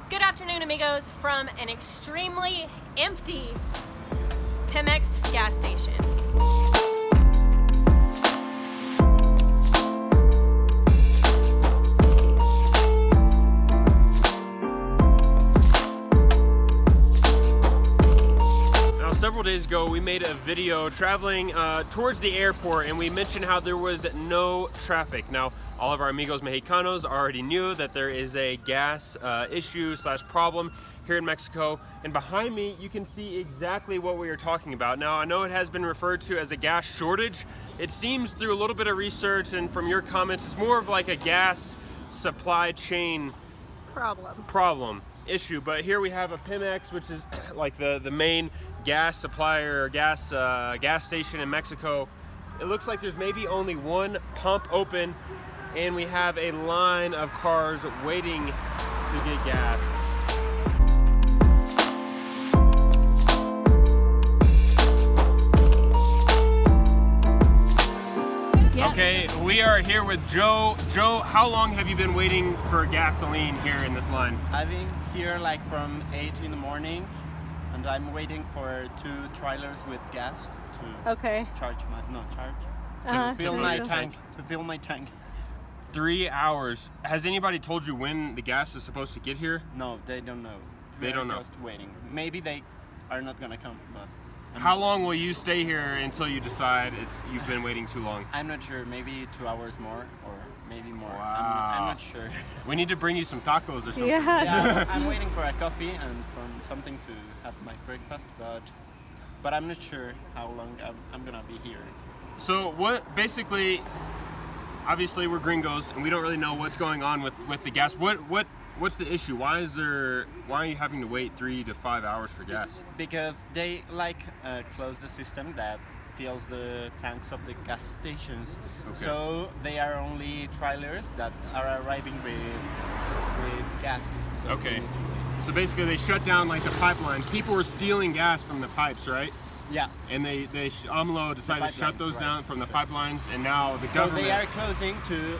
Good afternoon, amigos, from an extremely empty Pemex gas station. Several days ago we made a video traveling towards the airport, and we mentioned how there was no traffic. Now all of our amigos mexicanos already knew that there is a gas issue / problem here in Mexico, and behind me you can see exactly what we are talking about. Now I know it has been referred to as a gas shortage. It seems through a little bit of research and from your comments it's more of like a gas supply chain problem issue, but here we have a Pemex, which is like the main gas supplier or gas station in Mexico. It looks like there's maybe only one pump open, and we have a line of cars waiting to get gas. Yep. Okay, we are here with Joe. Joe, how long have you been waiting for gasoline here in this line? I've been here like from 8 in the morning, and I'm waiting for 2 trailers with gas to fill my tank. 3 hours. Has anybody told you when the gas is supposed to get here? No, they don't know. They don't know. Just waiting. Maybe they are not gonna come, but. How long will you stay here until you decide you've been waiting too long? I'm not sure. Maybe 2 hours more, or maybe more. Wow. I'm not sure. We need to bring you some tacos or something. Yeah, I'm waiting for a coffee and something to have my breakfast, but I'm not sure how long I'm gonna be here. So basically, obviously we're gringos and we don't really know what's going on with the gas. What's the issue? Why are you having to wait 3 to 5 hours for gas? Because they close the system that fills the tanks of the gas stations. Okay. So they are only trailers that are arriving with gas. So okay. So basically they shut down like the pipelines. People were stealing gas from the pipes, right? Yeah. And AMLO decided to shut those down from the pipelines, and now the government. So they are closing to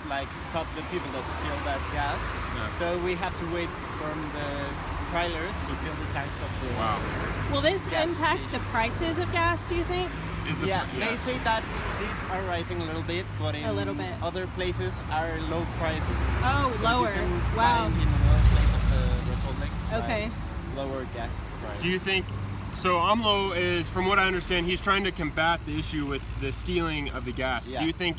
cut the people that steal that gas. Yeah. So we have to wait from the trailers to fill the tanks of the. Wow. Will this impact the prices of gas, do you think? They say that these are rising a little bit, but in other places are low prices. Oh, so lower. You can wow. Find in another place of the Republic. Okay. Lower gas price. Do you think? So AMLO is, from what I understand, he's trying to combat the issue with the stealing of the gas. Yeah. Do you think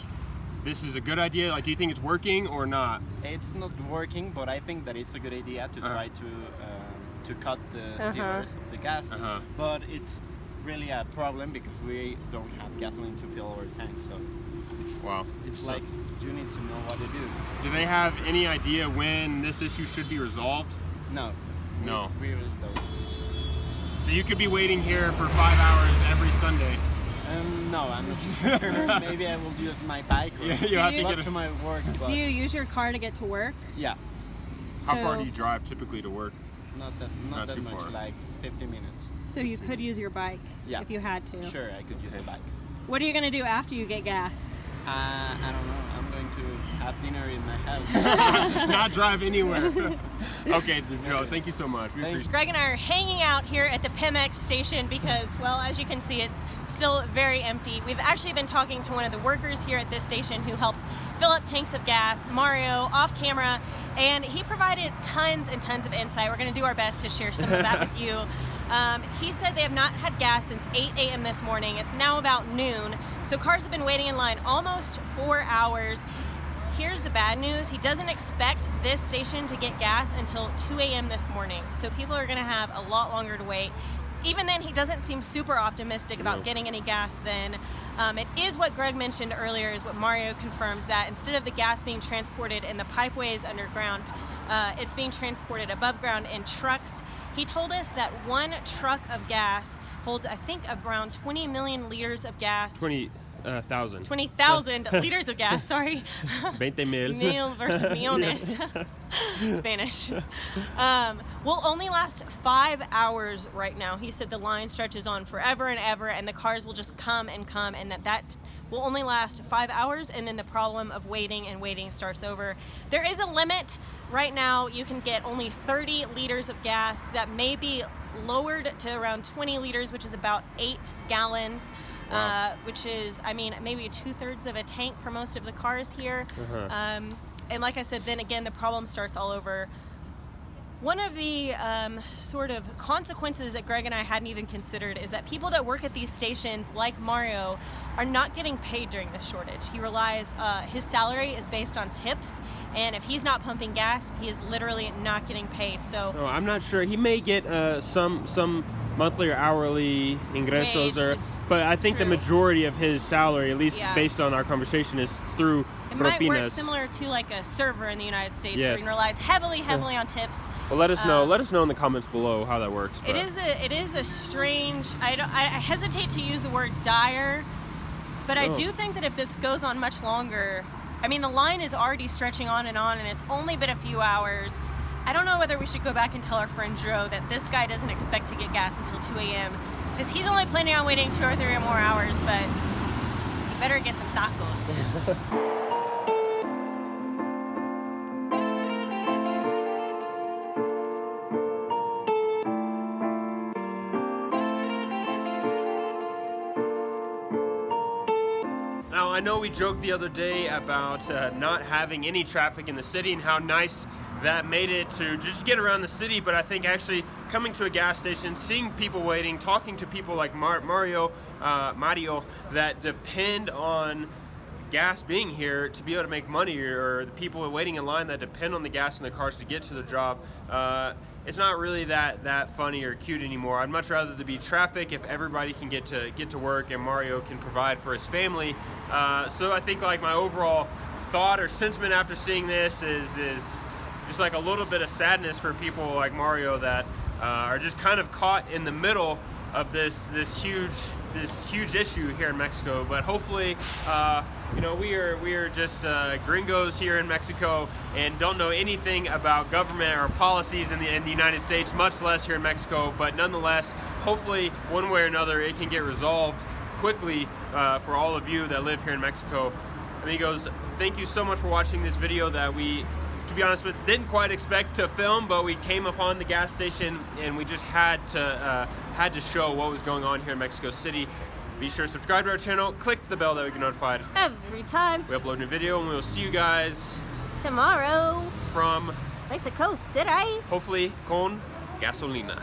this is a good idea? Like, do you think it's working or not? It's not working, but I think that it's a good idea to try to cut the stealers of the gas. But it's really a problem because we don't have gasoline to fill our tanks. So wow, it's like you need to know what to do. Do they have any idea when this issue should be resolved? No. No. We really don't. So you could be waiting here for 5 hours every Sunday. No, I'm not sure. Maybe I will use my bike or to my work. Do you use your car to get to work? Yeah. How far do you drive typically to work? Not that much, far. Like 50 minutes. So you could use your bike if you had to? Sure, I could use a bike. What are you going to do after you get gas? I don't know. I'm going to have dinner in my house. Not drive anywhere. Okay, Joe, thank you so much. We appreciate it. Greg and I are hanging out here at the Pemex station because, well, as you can see, it's still very empty. We've actually been talking to one of the workers here at this station who helps fill up tanks of gas, Mario, off camera, and he provided tons and tons of insight. We're going to do our best to share some of that with you. He said they have not had gas since 8 a.m. this morning. It's now about noon, so cars have been waiting in line almost 4 hours. Here's the bad news. He doesn't expect this station to get gas until 2 a.m. this morning, so people are going to have a lot longer to wait. Even then, he doesn't seem super optimistic about getting any gas then. It is what Greg mentioned earlier, is what Mario confirmed, that instead of the gas being transported in the pipeways underground, it's being transported above ground in trucks. He told us that one truck of gas holds, I think, around 20 million liters of gas. 20,000. 20,000 liters of gas, sorry. 20,000. Mil versus millones. Spanish. Will only last 5 hours right now. He said the line stretches on forever and ever, and the cars will just come, and that will only last 5 hours, and then the problem of waiting and waiting starts over. There is a limit. Right now, you can get only 30 liters of gas. That may be lowered to around 20 liters, which is about 8 gallons. Wow. Which is, I mean, maybe 2/3 of a tank for most of the cars here. And like I said, then again, the problem starts all over. One of the sort of consequences that Greg and I hadn't even considered is that people that work at these stations, like Mario, are not getting paid during this shortage. He relies, his salary is based on tips, and if he's not pumping gas, he is literally not getting paid. So I'm not sure. He may get some monthly or hourly ingresos, but I think the majority of his salary, at least based on our conversation, is through it propinas. might work similar to like a server in the United States, where he relies heavily on tips. Well, let us know. Let us know in the comments below how that works. It is a strange. I hesitate to use the word dire, but I do think that if this goes on much longer, I mean, the line is already stretching on, and it's only been a few hours. I don't know whether we should go back and tell our friend Drew that this guy doesn't expect to get gas until 2 a.m. because he's only planning on waiting 2 or 3 more hours, but he better get some tacos. Now, I know we joked the other day about not having any traffic in the city and how nice that made it to just get around the city, but I think actually coming to a gas station, seeing people waiting, talking to people like Mario that depend on gas being here to be able to make money, or the people waiting in line that depend on the gas in the cars to get to the job, it's not really that funny or cute anymore. I'd much rather there be traffic if everybody can get to work and Mario can provide for his family. So I think like my overall thought or sentiment after seeing this is just like a little bit of sadness for people like Mario that are just kind of caught in the middle of this huge issue here in Mexico. But hopefully, we are just gringos here in Mexico and don't know anything about government or policies in the United States, much less here in Mexico. But nonetheless, hopefully, one way or another, it can get resolved quickly for all of you that live here in Mexico. Amigos, thank you so much for watching this video that we, to be honest with, didn't quite expect to film, but we came upon the gas station and we just had to show what was going on here in Mexico City. Be sure to subscribe to our channel, click the bell that we get notified every time we upload a new video, and we will see you guys tomorrow from Mexico City, hopefully con gasolina.